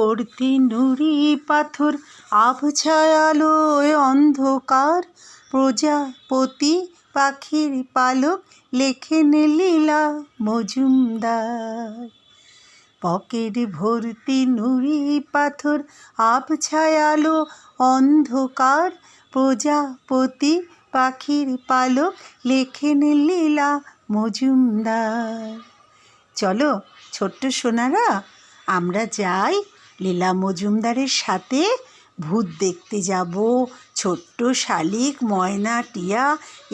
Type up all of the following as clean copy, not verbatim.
ভর্তি নুড়ি পাথর, আবছায় আলোয় অন্ধকার। প্রজাপতি পাখির পালক, লেখেন লীলা মজুমদার। পকেট ভর্তি নুড়ি পাথর, আবছায় আলো অন্ধকার। প্রজাপতি পাখির পালক, লেখেন লীলা মজুমদার। চলো ছোট্ট সোনারা, আমরা যাই লীলা মজুমদারের সাথে ভূত দেখতে যাব। ছোট্ট শালিক, ময়না, টিয়া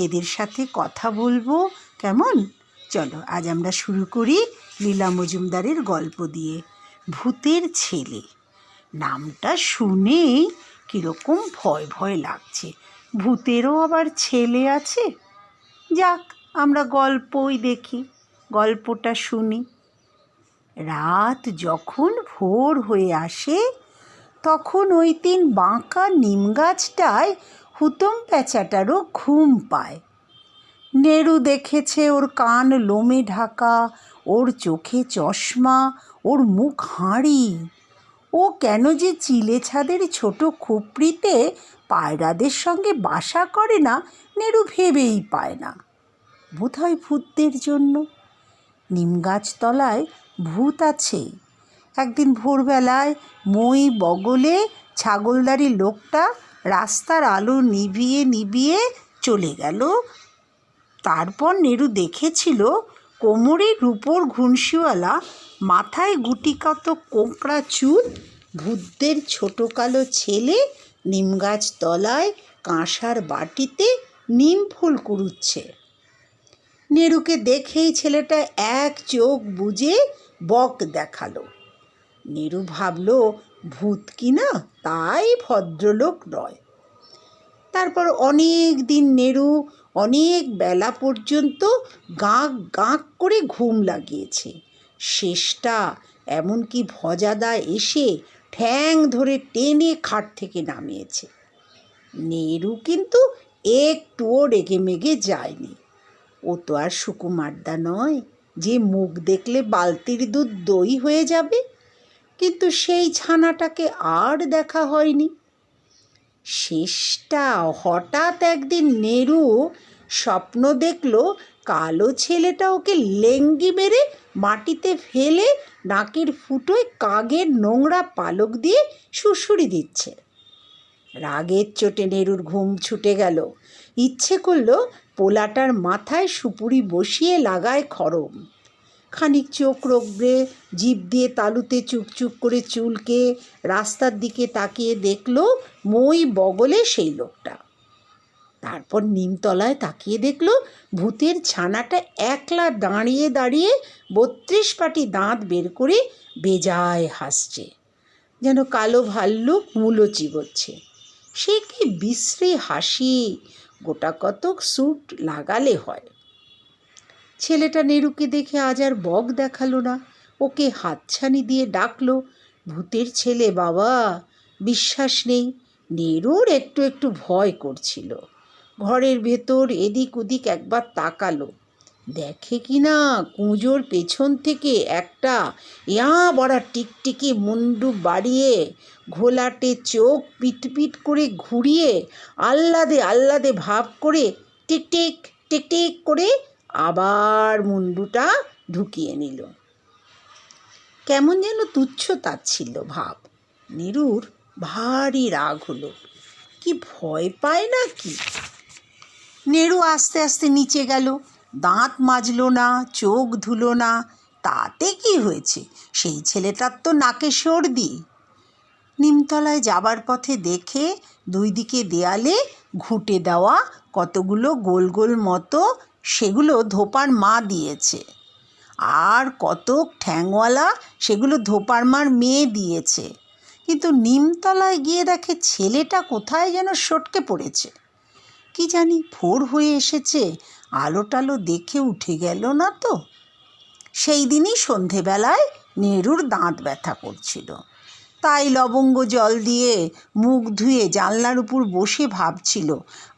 এদের সাথে কথা বলবো, কেমন? চলো আজ আমরা শুরু করি লীলা মজুমদারের গল্প দিয়ে। ভূতের ছেলে। নামটা শুনেই কীরকম ভয় ভয় লাগছে। ভূতেরও আবার ছেলে আছে? যাক, আমরা গল্পই দেখি, গল্পটা শুনি। রাত যখন ভোর হয়ে আসে তখন ওই দিন বাঁকা নিম গাছটায় হুতম প্যাঁচাটারও ঘুম পায়। নেরু দেখেছে ওর কান লোমে ঢাকা, ওর চোখে চশমা, ওর মুখ হাঁড়ি। ও কেন যে চিলে ছাদের ছোট খুপড়িতে পায়রাদের সঙ্গে বাসা করে না, নেরু ভেবেই পায় না। বোধহয় ভূতদের জন্য। নিম গাছতলায় ভূত আছে। একদিন ভোরবেলায় মই বগলে ছাগলদারি লোকটা রাস্তার আলো নিভিয়ে নিভিয়ে চলে গেল। তারপর নেরু দেখেছিল কোমরে রূপোর ঘুনশিওয়ালা, মাথায় গুটিকত কোঁকড়া চুল ভূতদের ছোটো কালো ছেলে নিম গাছ তলায় কাঁসার বাটিতে নিম ফুল কুড়ুচ্ছে। নেরুকে দেখেই ছেলেটা এক চোখ বুজে বক দেখালো। নেরু ভাবল ভূত কিনা, তাই ভদ্রলোক নয়। তারপর অনেক দিন নেরু অনেক বেলা পর্যন্ত গাঁক গাঁক করে ঘুম লাগিয়েছে। শেষটা এমনকি ভজাদা এসে ঠ্যাং ধরে টেনে খাট থেকে নামিয়েছে। নেরু কিন্তু একটুও রেগে মেগে যায়নি। ও তো আর সুকুমারদা নয় যে মুখ দেখলে বালতির দুধ দই হয়ে যাবে। কিন্তু সেই ছানাটাকে আর দেখা হয়নি। শেষটা হঠাৎ একদিন নেরু স্বপ্ন দেখল কালো ছেলেটা ওকে লেঙ্গি মেরে মাটিতে ফেলে নাকের ফুটোয় কাগের নোংরা পালক দিয়ে সুড়সুড়ি দিচ্ছে। রাগের চোটে নেরুর ঘুম ছুটে গেল। ইচ্ছে করল পোলাটার মাথায় সুপুরি বসিয়ে লাগায় খড়ম। খানিক চোখ রোগড়ে জিভ দিয়ে তালুতে চুপচুপ করে চুলকে রাস্তার দিকে তাকিয়ে দেখল মই বগলে সেই লোকটা। তারপর নিমতলায় তাকিয়ে দেখল ভূতের ছানাটা একলা দাঁড়িয়ে দাঁড়িয়ে 32 পাটি দাঁত বের করে বেজায় হাসছে, যেন কালো ভাল্লুক মূলো চিবোচ্ছে। সে কি বিশ্রী হাসি, গোটা কতক স্যুট লাগালে হয়। ছেলেটা নেরুকে দেখে আজ আর বক দেখালো না, ওকে হাতছানি দিয়ে ডাকলো, ভূতের ছেলে বাবা। বিশ্বাস নেই, নেরুর একটু একটু ভয় করছিল। ঘরের ভেতর এদিক ওদিক একবার তাকালো, দেখে কি না কুঁজোর পেছন থেকে একটা বড়া টিকটিকি মুন্ডু বাড়িয়ে ঘোলাটে চোখ পিটপিট করে ঘুরিয়ে আহ্লাদে আহ্লাদে ভাব করে টিকটিক টিকটিক করে আবার মুন্ডুটা ঢুকিয়ে নিল। কেমন যেন তুচ্ছ তাচ্ছিল্য ভাব। নেরুর ভারী রাগ হলো। কি ভয় পায় না কি? নেরু আস্তে আস্তে নিচে গেল। দাঁত মাজল না, চোখ ধুলো না। তাতে কি হয়েছে? সেই ছেলেটার তো নাকে সর্দি। নিমতলায় যাবার পথে দেখে দুই দিকে দেয়ালে ঘুঁটে দেওয়া কতগুলো গোল গোল মতো, সেগুলো ধোপার মা দিয়েছে। আর কতক ঠ্যাংওয়ালা, সেগুলো ধোপার মার মেয়ে দিয়েছে। কিন্তু নিমতলায় গিয়ে দেখে ছেলেটা কোথায় যেন সটকে পড়েছে। কি জানি ভোর হয়ে এসেছে, আলো টালো দেখে উঠে গেল না তো। সেই দিনই সন্ধেবেলায় নেরুর দাঁত ব্যথা করছিল। তাই লবঙ্গ জল দিয়ে মুখ ধুয়ে জানলার উপর বসে ভাবছিল,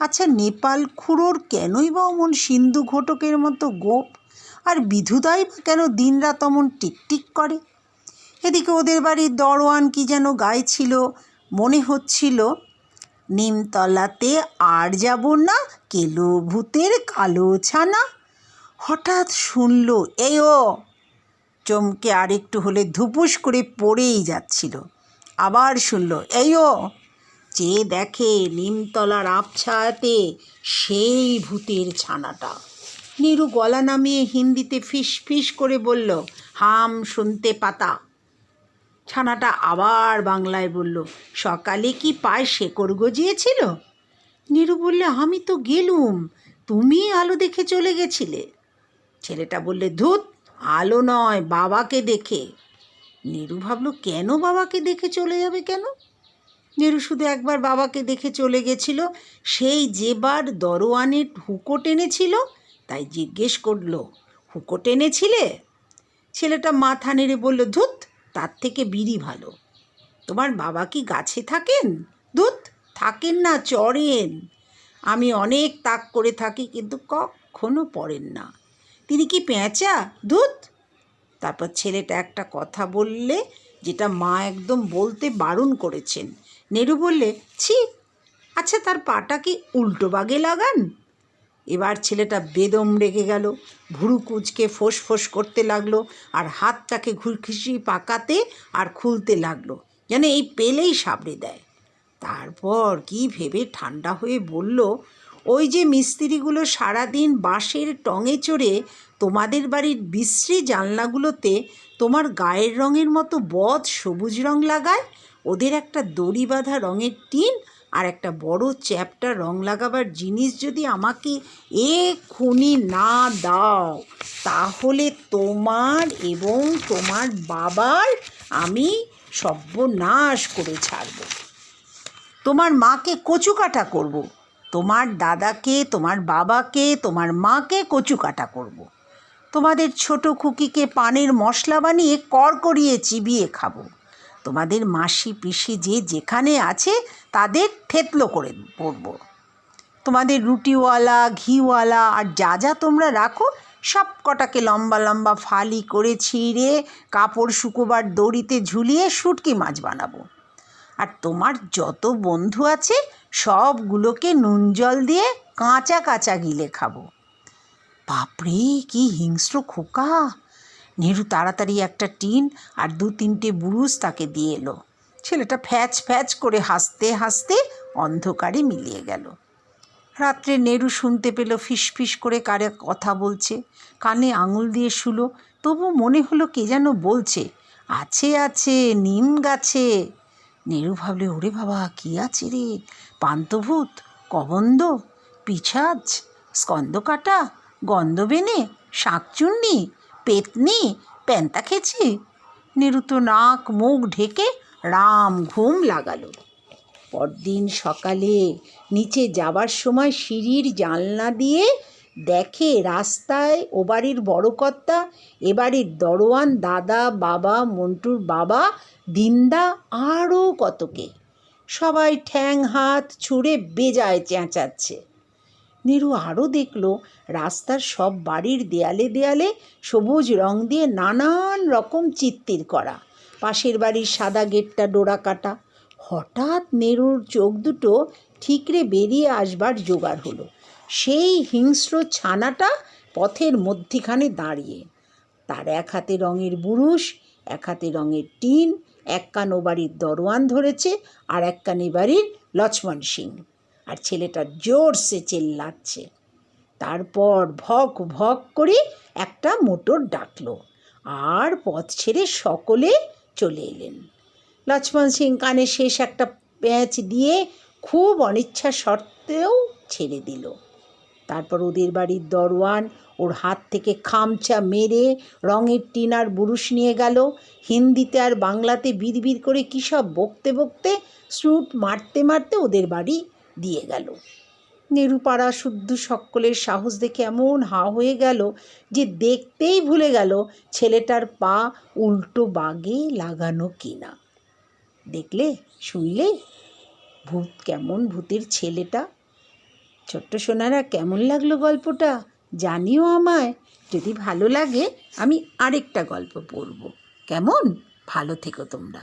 আচ্ছা নেপাল খুড়োর কেনই বা অমন সিন্ধু ঘটকের মতো গোপ, আর বিধুদাই বা কেন দিনরাত অমন টিকটিক করে। এদিকে ওদের বাড়ির দরোয়ান কি যেন গাইছিল, মনে হচ্ছিল, নিমতলাতে আর যাব না, কেলো ভূতের কালো ছানা। হঠাৎ শুনল, এই ও, চমকে আরেকটু হলে ধুপুস করে পড়েই যাচ্ছিল। আবার শুনল, এই ও, চেয়ে দেখে নিমতলার আবছায়াতে সেই ভূতের ছানাটা। নীরু গলা নামিয়ে হিন্দিতে ফিস ফিস করে বলল, হাম শুনতে পাতা। ছানাটা আবার বাংলায় বলল, সকালে কি পায়ে শেকড় গজিয়েছিল? নীরু বললে, আমি তো গেলুম, তুমি আলো দেখে চলে গেছিলে। ছেলেটা বললে, ধুত, আলো নয়, বাবাকে দেখে। নীরু ভাবল, কেন বাবাকে দেখে চলে যাবে কেন? নীরু শুধু একবার বাবাকে দেখে চলে গেছিল, সেই যেবার দরোয়ানের হুঁকো টেনেছিল, তাই জিজ্ঞেস করলো, হুঁকো টেনেছিলে? ছেলেটা মাথা নেড়ে বলল, ধুত, তার থেকে বিড়ি ভালো। তোমার বাবা কি গাছে থাকেন? ধুত, থাকেন না, চড়েন। আমি অনেক তাক করে থাকি, কিন্তু কখনো পড়েন না। তিনি কি পেঁচা? ধুত। তারপর ছেলেটা একটা কথা বললে, যেটা মা একদম বলতে বারণ করেছেন। নেরু বললে, ছি, আচ্ছা তার পাটা কি উল্টো বাগে লাগান? এবার ছেলেটা বেদম রেগে গেল, ভুরু কুঁচকে ফোঁস ফোঁস করতে লাগলো, আর হাতটাকে ঘুরঘুষি পাকাতে আর খুলতে লাগলো, যেন এই পেলেই সাবড়ে দেয়। তারপর কি ভেবে ঠান্ডা হয়ে বলল, ওই যে মিস্ত্রিগুলো সারাদিন বাঁশের টঙে চড়ে তোমাদের বাড়ির বিশ্রী জানলাগুলোতে তোমার গায়ের রঙের মতো বদ সবুজ রং লাগায়, ওদের একটা দড়ি বাঁধা রঙের টিন আর একটা বড় চ্যাপ্টা রং লাগাবার জিনিস যদি আমাকে এক্ষুনি না দাও, তাহলে তোমার এবং তোমার বাবার আমি সর্বনাশ করে ছাড়ব। তোমার মাকে কচুকাটা করব, তোমার দাদাকে, তোমার বাবাকে, তোমার মাকে কচুকাটা করব। তোমাদের ছোট খুকিকে পানের মশলা বানিয়ে কড়কড়িয়ে চিবিয়ে খাবো। তোমাদের মাসি পিসি যে যেখানে আছে তাদের থেতলো করে পড়ব। তোমাদের রুটিওয়ালা, ঘিওয়ালা আর যা যা তোমরা রাখো সব কটাকে লম্বা লম্বা ফালি করে ছিঁড়ে কাপড় শুকোবার দড়িতে ঝুলিয়ে শুটকি মাছ বানাবো। আর তোমার যত বন্ধু আছে সবগুলোকে নুন জল দিয়ে কাঁচা কাঁচা গিলে খাবো। বাপরে, কি হিংস্র খোকা! নেহরু তাড়াতাড়ি একটা টিন আর 2-3টে বুরুজ তাকে দিয়ে এলো। ছেলেটা ফ্যাচ ফ্যাচ করে হাসতে হাসতে অন্ধকারে মিলিয়ে গেল। রাত্রে নেহরু শুনতে পেল ফিস ফিস করে কারে কথা বলছে, কানে আঙুল দিয়ে শুলো, তবু মনে হলো কে যেন বলছে, আছে আছে নিম গাছে। নেহরু ভাবলে, ওরে বাবা, কি আছে রে? পান্তভূত, কবন্দ, পিছাচ, স্কন্দকাটা, গন্ধবেনে, শাঁকচুন্নি, পেতনি, প্যান্তাখেচি। নেহরু তো নাক মুখ ঢেকে রাম ঘুম লাগালো। পরদিন সকালে নিচে যাবার সময় সিঁড়ির জানলা দিয়ে দেখে রাস্তায় ও বাড়ির বড় কর্তা, এ বাড়ির দরোয়ান, দাদা, বাবা, মন্টুর বাবা, দিন্দা, আরও কতকে, সবাই ঠ্যাং হাত ছুঁড়ে বেজায় চেঁচাচ্ছে। নীরু আরও দেখল রাস্তার সব বাড়ির দেয়ালে দেয়ালে সবুজ রং দিয়ে নানান রকম চিত্তির করা, পাশের বাড়ির সাদা গেটটা ডোরা কাটা। হঠাৎ নেরুর চোখ দুটো ঠিকরে বেরিয়ে আসবার জোগাড় হলো। সেই হিংস্র ছানাটা পথের মধ্যিখানে দাঁড়িয়ে, তার এক হাতে রঙের বুরুশ, এক হাতে রঙের টিন, এক কান ও বাড়ির দরোয়ান ধরেছে আর এক কানে বাড়ির লক্ষ্মণ সিং, আর ছেলেটা জোরসে চেল্লাচ্ছে। তারপর ভক ভক করে একটা মোটর ডাকলো, আর পথ ছেড়ে সকলে চলে এলেন। লক্ষ্মণ সিং কানে শেষ একটা প্যাঁচ দিয়ে খুব অনিচ্ছা সত্ত্বেও ছেড়ে দিল। তারপর ওদের বাড়ির দরোয়ান ওর হাত থেকে খামচা মেরে রঙের টিনার বুরুশ নিয়ে গেল। হিন্দিতে আর বাংলাতে বিড়বিড় করে কী সব বকতে বকতে, স্রুট মারতে মারতে ওদের বাড়ি দিয়ে গেল। নেরুপাড়া শুদ্ধ সকলের সাহস দেখে এমন হা হয়ে গেল যে দেখতেই ভুলে গেল ছেলেটার পা উল্টো বাগে লাগানো কিনা। দেখলে, শুনলে, ভূত কেমন, ভূতের ছেলেটা। ছোট্ট সোনারা, কেমন লাগলো গল্পটা জানিও আমায়। যদি ভালো লাগে আমি আরেকটা গল্প পড়ব, কেমন? ভালো থেকো তোমরা।